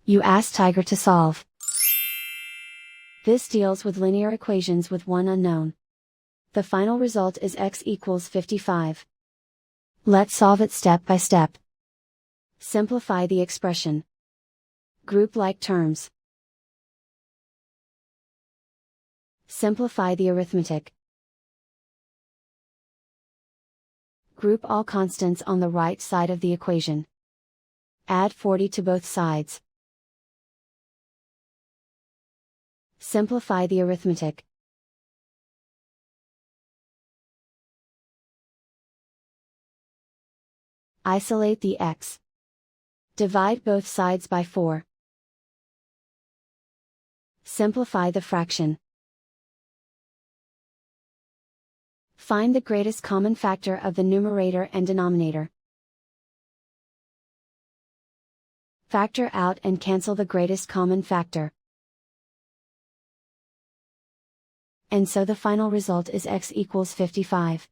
You ask Tiger to solve. This deals with linear equations with one unknown. The final result is x equals 55. Let's solve it step by step. Simplify the expression. Group like terms. Simplify the arithmetic. Group all constants on the right side of the equation. Add 40 to both sides. Simplify the arithmetic. Isolate the x. Divide both sides by 4. Simplify the fraction. Find the greatest common factor of the numerator and denominator. Factor out and cancel the greatest common factor. And so the final result is x equals 55.